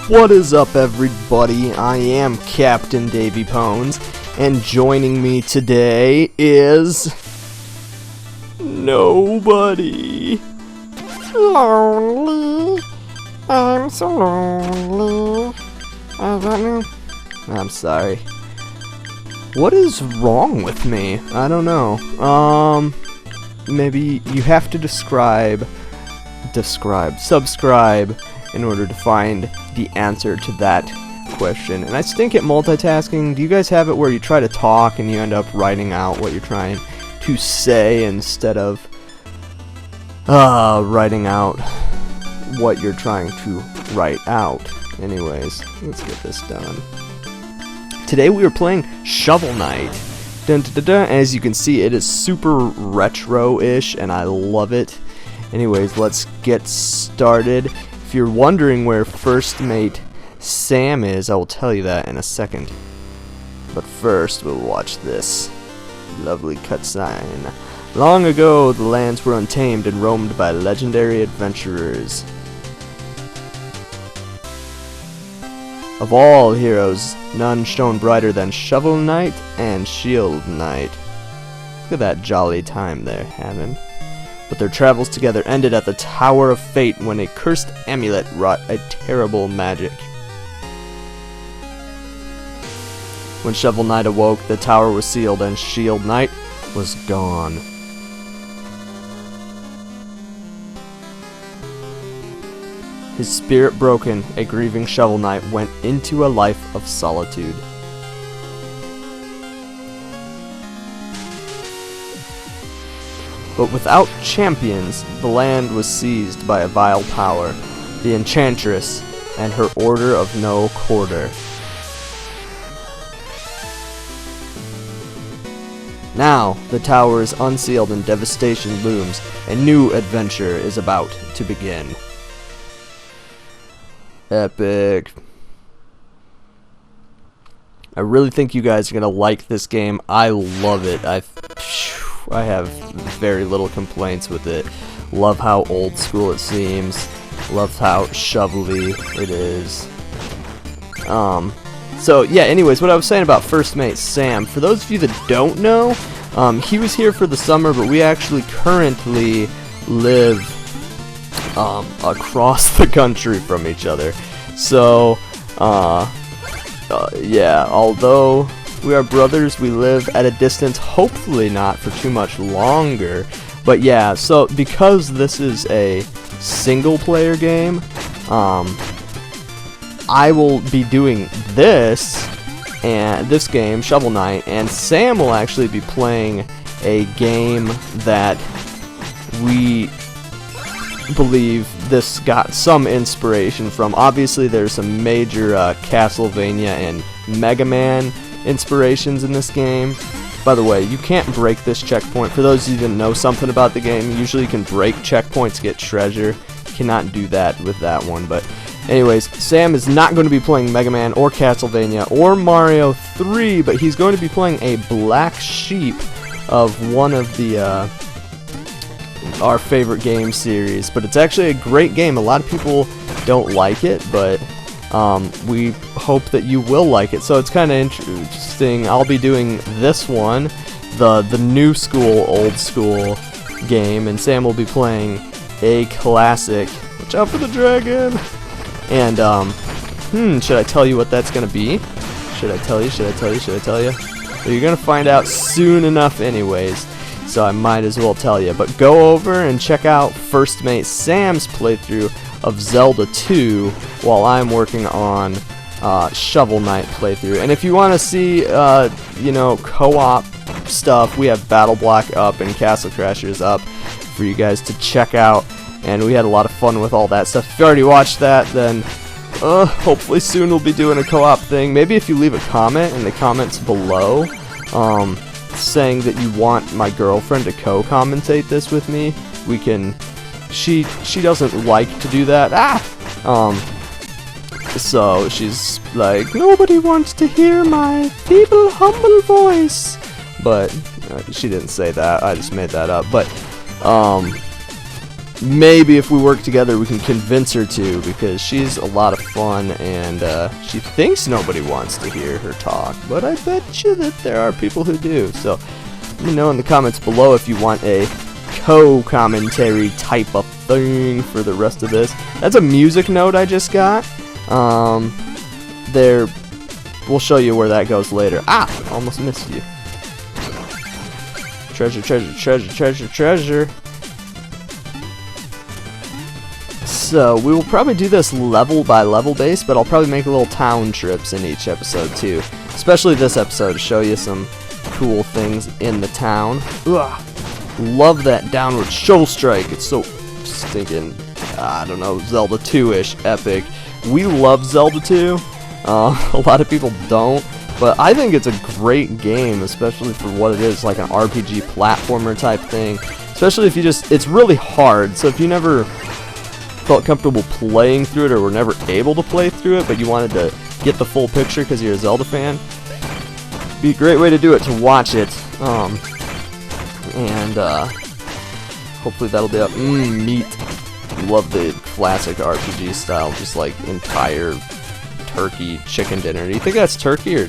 What is up, everybody? I am Captain Davy Pones, and joining me today is nobody. Lonely. I'm so lonely. I'm sorry. What is wrong with me? I don't know. Maybe you have to subscribe in order to find the answer to that question. And I stink at multitasking. Do you guys have it where you try to talk and you end up writing out what you're trying to say instead of writing out what you're trying to write out? Anyways, let's get this done. Today we are playing Shovel Knight. Dun, dun, dun, dun. As you can see, it is super retro-ish and I love it. Anyways, let's get started. If you're wondering where first mate Sam is, I will tell you that in a second. But first, we'll watch this lovely cutscene. Long ago, the lands were untamed and roamed by legendary adventurers. Of all heroes, none shone brighter than Shovel Knight and Shield Knight. Look at that jolly time they're having. But their travels together ended at the Tower of Fate when a cursed amulet wrought a terrible magic. When Shovel Knight awoke, the tower was sealed and Shield Knight was gone. His spirit broken, a grieving Shovel Knight went into a life of solitude. But without champions, the land was seized by a vile power, the Enchantress, and her Order of No Quarter. Now, the tower is unsealed and devastation looms. A new adventure is about to begin. Epic. I really think you guys are going to like this game. I love it. I have very little complaints with it. Love how old school it seems. Love how shovelly it is. So yeah, anyways, what I was saying about first mate Sam, for those of you that don't know, he was here for the summer, but we actually currently live across the country from each other. So yeah, although we are brothers, we live at a distance, hopefully not for too much longer. But yeah, so because this is a single player game, I will be doing this game, Shovel Knight, and Sam will actually be playing a game that we believe this got some inspiration from. Obviously there's some major Castlevania and Mega Man inspirations in this game. By the way, you can't break this checkpoint. For those of you that know something about the game, usually you can break checkpoints to get treasure. You cannot do that with that one. But anyways, Sam is not going to be playing Mega Man or Castlevania or Mario 3, but he's going to be playing a black sheep of one of the our favorite game series. But it's actually a great game. A lot of people don't like it, but we hope that you will like it. So it's kind of interesting. I'll be doing this one, the new school, old school game, and Sam will be playing a classic. Watch out for the dragon! And should I tell you what that's gonna be? Should I tell you? Well, you're gonna find out soon enough anyways, so I might as well tell you. But go over and check out First Mate Sam's playthrough of Zelda 2 while I'm working on Shovel Knight playthrough. And if you want to see co-op stuff, we have Battle Block up and Castle Crashers up for you guys to check out, and we had a lot of fun with all that stuff. If you already watched that, then hopefully soon we'll be doing a co-op thing. Maybe if you leave a comment in the comments below saying that you want my girlfriend to co-commentate this with me, we can. She doesn't like to do that. So she's like, nobody wants to hear my feeble, humble voice. But she didn't say that. I just made that up. But maybe if we work together we can convince her to, because she's a lot of fun and she thinks nobody wants to hear her talk, but I bet you that there are people who do. So let me know in the comments below if you want a co-commentary type of thing for the rest of this. That's a music note I just got. There, we'll show you where that goes later. Ah, almost missed you. Treasure, treasure, treasure, treasure, treasure. So we will probably do this level by level base, but I'll probably make little town trips in each episode too. Especially this episode to show you some cool things in the town. Ugh. Love that downward show strike. It's so stinking, I don't know, Zelda 2-ish epic. We love Zelda 2. A lot of people don't, but I think it's a great game, especially for what it is, like an RPG platformer type thing. Especially if you just, it's really hard, so if you never felt comfortable playing through it or were never able to play through it, but you wanted to get the full picture because you're a Zelda fan, be a great way to do it, to watch it. Hopefully that'll be up. Meat. Love the classic RPG style, just like entire turkey chicken dinner. Do you think that's turkey or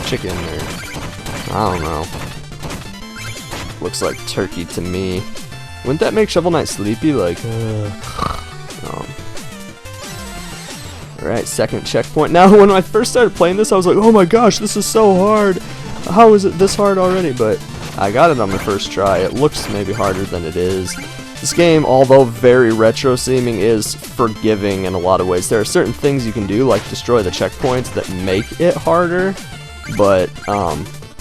chicken, or I don't know. Looks like turkey to me. Wouldn't that make Shovel Knight sleepy? Like, Alright, second checkpoint. Now, when I first started playing this, I was like, oh my gosh, this is so hard. How is it this hard already? But I got it on my first try. It looks maybe harder than it is. This game, although very retro-seeming, is forgiving in a lot of ways. There are certain things you can do, like destroy the checkpoints, that make it harder, but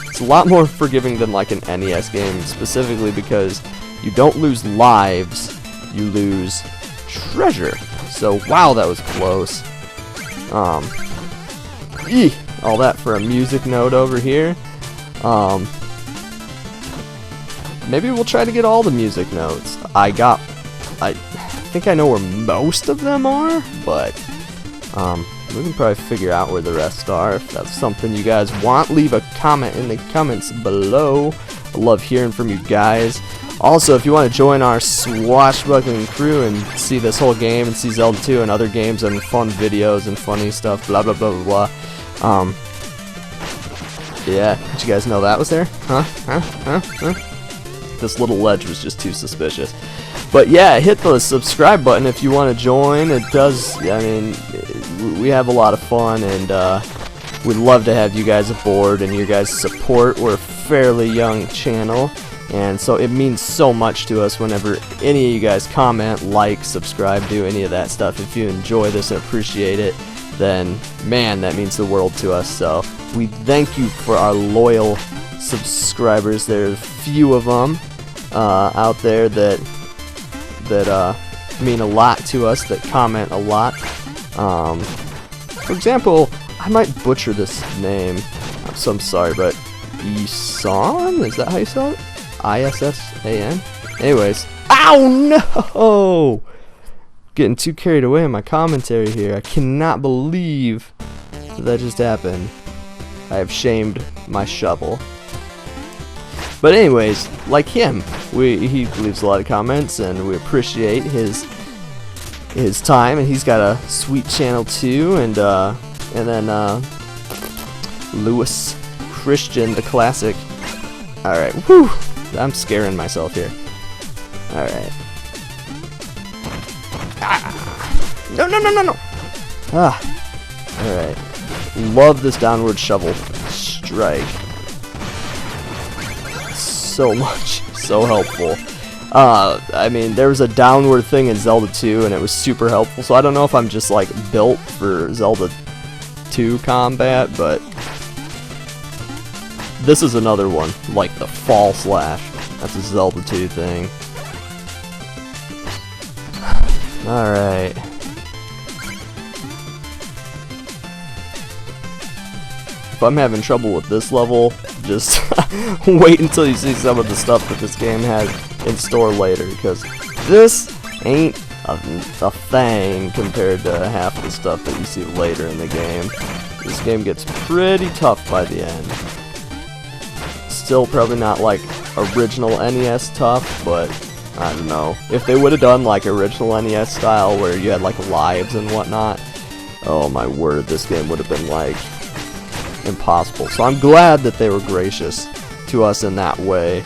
it's a lot more forgiving than like an NES game, specifically because you don't lose lives, you lose treasure. So, wow, that was close. All that for a music note over here. Maybe we'll try to get all the music notes. I think I know where most of them are, but we can probably figure out where the rest are. If that's something you guys want, leave a comment in the comments below. I love hearing from you guys. Also, if you want to join our swashbuckling crew and see this whole game and see Zelda 2 and other games and fun videos and funny stuff, blah blah blah blah blah. Yeah, did you guys know that was there? Huh? This little ledge was just too suspicious. But yeah, hit the subscribe button if you want to join. It does, I mean, we have a lot of fun, and we'd love to have you guys aboard and your guys' support. We're a fairly young channel, and so it means so much to us whenever any of you guys comment, like, subscribe, do any of that stuff. If you enjoy this and appreciate it, then man, that means the world to us. So we thank you for our loyal subscribers. There's a few of them out there that mean a lot to us, that comment a lot. For example, I might butcher this name, so I'm sorry, but Isan? Is that how you spell it? I-S-S-A-N? Anyways, ow no! Getting too carried away in my commentary here. I cannot believe that just happened. I have shamed my shovel. But anyways, like him, he leaves a lot of comments, and we appreciate his time, and he's got a sweet channel too, and then Lewis Christian, the classic. All right, whew, I'm scaring myself here. All right. No. Ah. All right. Love this downward shovel strike. So much, so helpful. I mean, there was a downward thing in Zelda 2, and it was super helpful. So I don't know if I'm just like built for Zelda 2 combat, but this is another one, like the fall slash. That's a Zelda 2 thing. All right. If I'm having trouble with this level, just wait until you see some of the stuff that this game has in store later, because this ain't a thing compared to half the stuff that you see later in the game. This game gets pretty tough by the end. Still probably not like original NES tough, but I don't know. If they would have done like original NES style where you had like lives and whatnot, oh my word, this game would have been like impossible. So I'm glad that they were gracious to us in that way.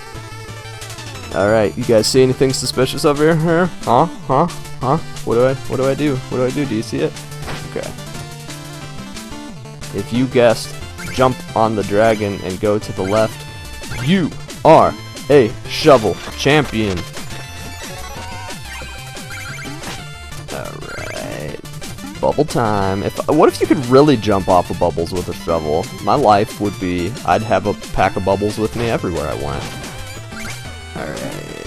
Alright, you guys see anything suspicious over here? Huh? What do I do? What do I do? Do you see it? Okay. If you guessed jump on the dragon and go to the left, you are a shovel champion. Alright. Bubble time. What if you could really jump off of bubbles with a shovel? My life would be, I'd have a pack of bubbles with me everywhere I went. Alright.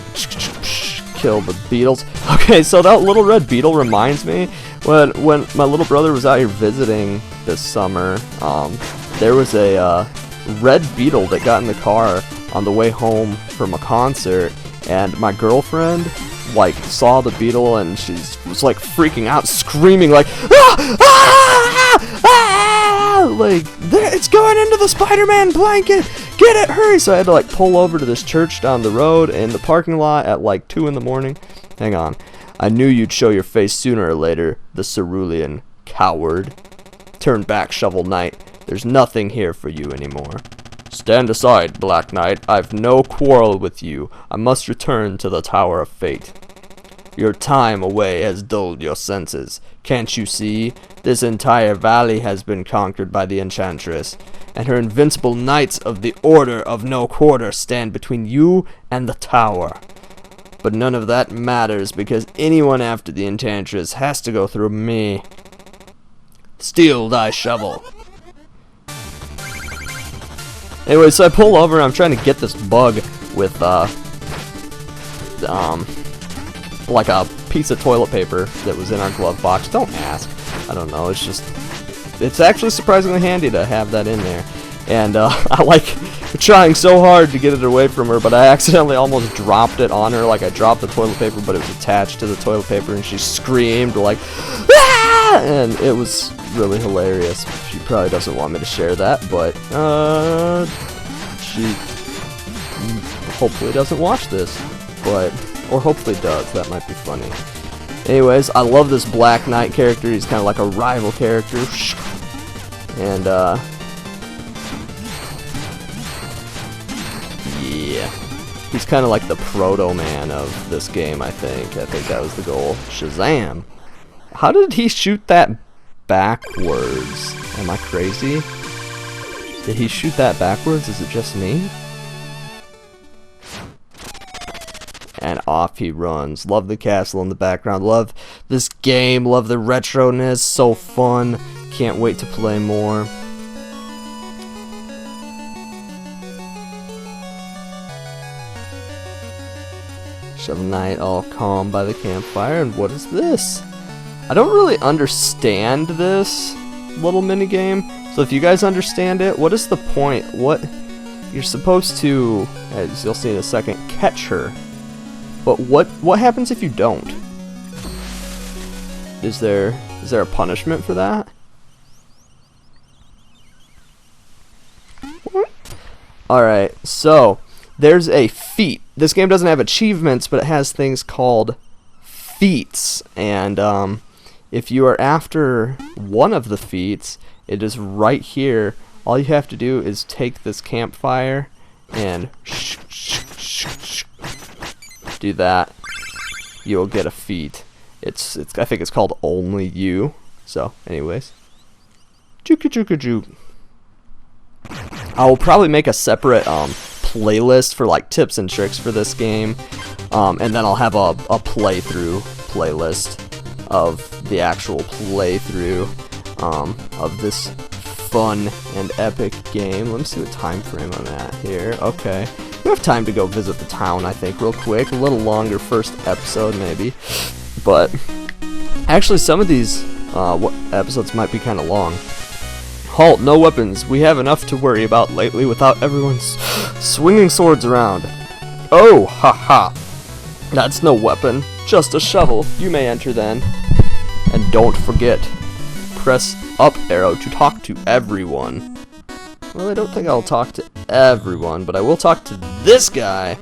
Kill the beetles. Okay, so that little red beetle reminds me when my little brother was out here visiting this summer, there was a red beetle that got in the car on the way home from a concert, and my girlfriend like saw the beetle and she was like freaking out, screaming like, ah! Ah! Ah! Like, it's going into the Spider-Man blanket, get it, hurry! So I had to like pull over to this church down the road in the parking lot at like 2 in the morning. Hang on, I knew you'd show your face sooner or later, the cerulean coward. Turn back, Shovel Knight. There's nothing here for you anymore. Stand aside, Black Knight. I've no quarrel with you. I must return to the Tower of Fate. Your time away has dulled your senses. Can't you see? This entire valley has been conquered by the Enchantress, and her invincible knights of the Order of No Quarter stand between you and the tower. But none of that matters, because anyone after the Enchantress has to go through me. Steal thy shovel. Anyway, so I pull over and I'm trying to get this bug with like a piece of toilet paper that was in our glove box. Don't ask. I don't know. It's actually surprisingly handy to have that in there. And I like trying so hard to get it away from her, but I accidentally almost dropped it on her. Like I dropped the toilet paper, but it was attached to the toilet paper, and she screamed like, ah! And it was really hilarious. She probably doesn't want me to share that, but she hopefully doesn't watch this, or hopefully does. That might be funny. Anyways, I love this Black Knight character. He's kind of like a rival character, and yeah, he's kind of like the proto-man of this game, I think. I think that was the goal. Shazam! How did he shoot that backwards? Am I crazy? Did he shoot that backwards? Is it just me? And off he runs. Love the castle in the background. Love this game. Love the retroness. So fun. Can't wait to play more. Shovel Knight all calm by the campfire. And what is this? I don't really understand this little mini game. So if you guys understand it, what is the point? What you're supposed to, as you'll see in a second, catch her. But what happens if you don't? Is there a punishment for that? What? Alright, so there's a feat. This game doesn't have achievements, but it has things called feats. And if you are after one of the feats, it is right here. All you have to do is take this campfire and do that. You'll get a feat. It's I think it's called Only You. So, anyways, juka juka juke. I will probably make a separate playlist for like tips and tricks for this game, and then I'll have a playthrough playlist of the actual playthrough of this fun and epic game. Let me see what time frame I'm at here. Okay, we have time to go visit the town, I think, real quick. A little longer first episode maybe, but actually some of these episodes might be kind of long. Halt, no weapons. We have enough to worry about lately without everyone swinging swords around. Oh, haha. That's no weapon, just a shovel. You may enter then. And don't forget, press up arrow to talk to everyone. Well, I don't think I'll talk to everyone, but I will talk to this guy.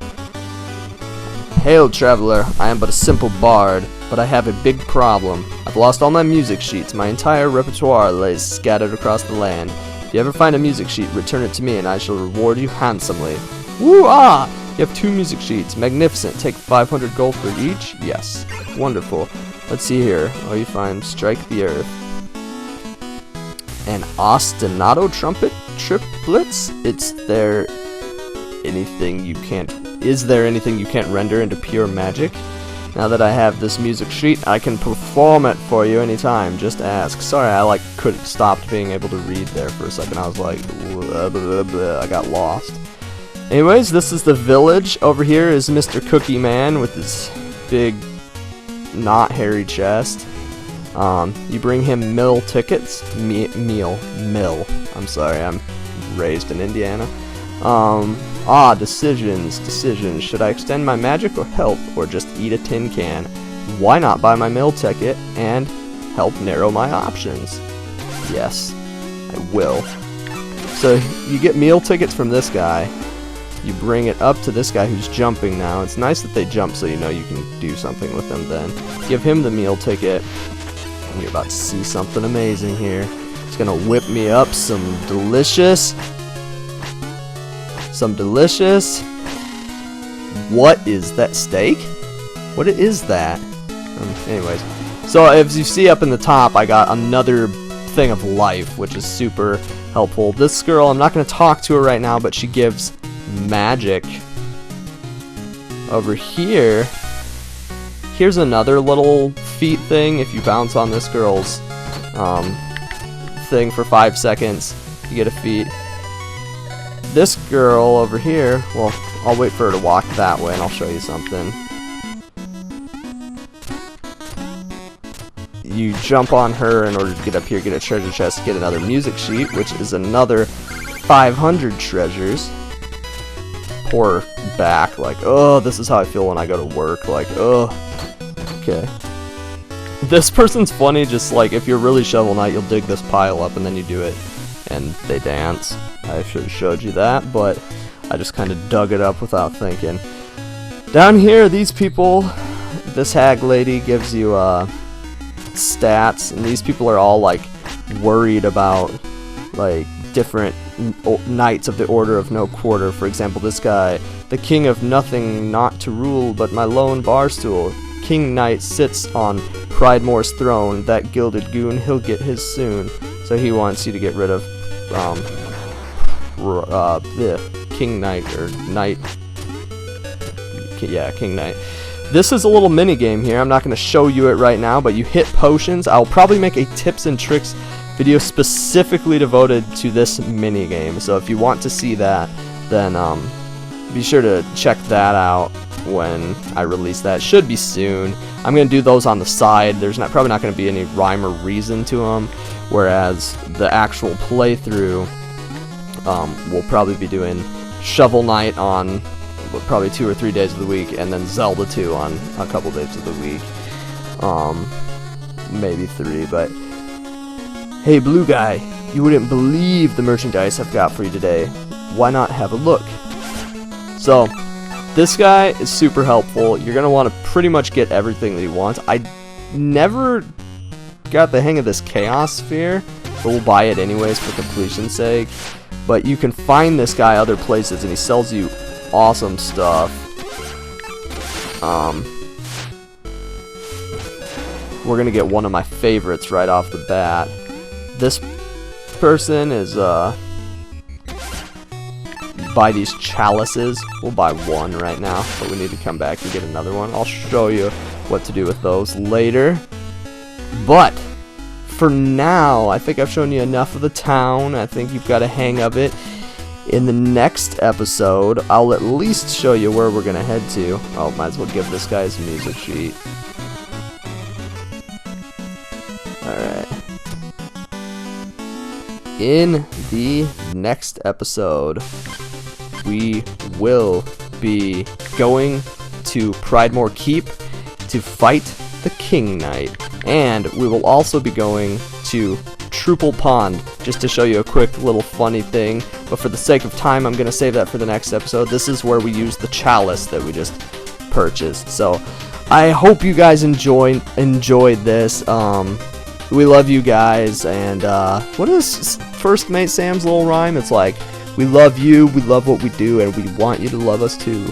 Hail, traveler, I am but a simple bard, but I have a big problem. I've lost all my music sheets. My entire repertoire lays scattered across the land. If you ever find a music sheet, return it to me and I shall reward you handsomely. Woo-ah! You have 2 music sheets. Magnificent. Take 500 gold for each? Yes. Wonderful. Let's see here. Oh, you find Strike the Earth. And ostinato trumpet triplets? Is there anything you can't render into pure magic? Now that I have this music sheet, I can perform it for you anytime. Just ask. Sorry, I couldn't stop being able to read there for a second. I was like, blah, blah, blah. I got lost. Anyways, this is the village. Over here is Mr. Cookie Man with his big, not hairy chest. You bring him mill tickets. Mill. I'm sorry, I'm raised in Indiana. Decisions. Should I extend my magic or health, or just eat a tin can? Why not buy my mill ticket and help narrow my options? Yes, I will. So you get meal tickets from this guy. You bring it up to this guy who's jumping now. It's nice that they jump so you know you can do something with them then. Give him the meal ticket. And you're about to see something amazing here. It's gonna whip me up some delicious... What is that, steak? What is that? Anyways, so as you see up in the top, I got another thing of life, which is super helpful. This girl, I'm not going to talk to her right now, but she gives magic. Over here, here's another little feat thing. If you bounce on this girl's thing for 5 seconds, you get a feat. This girl over here, well, I'll wait for her to walk that way and I'll show you something. You jump on her in order to get up here, get a treasure chest, get another music sheet, which is another 500 treasures. Poor back, like, oh, this is how I feel when I go to work, like, oh, okay. This person's funny, just like, if you're really Shovel Knight, you'll dig this pile up and then you do it, and they dance. I should have showed you that, but I just kind of dug it up without thinking. Down here, these people, this hag lady gives you stats, and these people are all like worried about like different knights of the Order of No Quarter. For example, this guy, the king of nothing not to rule but my lone bar stool. King Knight sits on Pridemore's throne. That gilded goon, he'll get his soon. So he wants you to get rid of King Knight, or Knight. Yeah, King Knight. This is a little mini game here. I'm not going to show you it right now, but you hit potions. I'll probably make a tips and tricks video specifically devoted to this mini game. So if you want to see that, then be sure to check that out when I release that. Should be soon. I'm going to do those on the side. There's probably not going to be any rhyme or reason to them, whereas the actual playthrough, we'll probably be doing Shovel Knight on probably 2 or 3 days of the week, and then Zelda 2 on a couple days of the week. Maybe 3, but hey, blue guy, you wouldn't believe the merchandise I've got for you today. Why not have a look? So, this guy is super helpful. You're going to want to pretty much get everything that he wants. I never got the hang of this Chaos Sphere, but we'll buy it anyways for completion's sake. But you can find this guy other places, and he sells you awesome stuff. We're gonna get one of my favorites right off the bat. This person is buy these chalices. We'll buy one right now, but we need to come back and get another one. I'll show you what to do with those later. But for now, I think I've shown you enough of the town. I think you've got a hang of it. In the next episode, I'll at least show you where we're gonna head to. Oh, might as well give this guy his music sheet. Alright. In the next episode, we will be going to Pridemore Keep to fight the King Knight. And we will also be going to Truple Pond, just to show you a quick little funny thing. But for the sake of time, I'm going to save that for the next episode. This is where we use the chalice that we just purchased. So I hope you guys enjoyed this. We love you guys, and what is First Mate Sam's little rhyme? It's like, we love you, we love what we do, and we want you to love us too.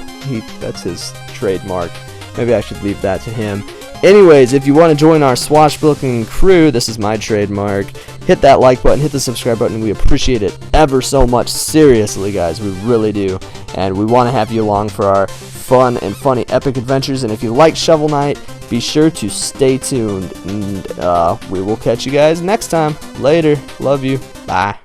That's his trademark. Maybe I should leave that to him. Anyways, if you want to join our swashbuckling crew, this is my trademark. Hit that like button, hit the subscribe button. We appreciate it ever so much. Seriously, guys, we really do. And we want to have you along for our fun and funny epic adventures. And if you like Shovel Knight, be sure to stay tuned. And we will catch you guys next time. Later. Love you. Bye.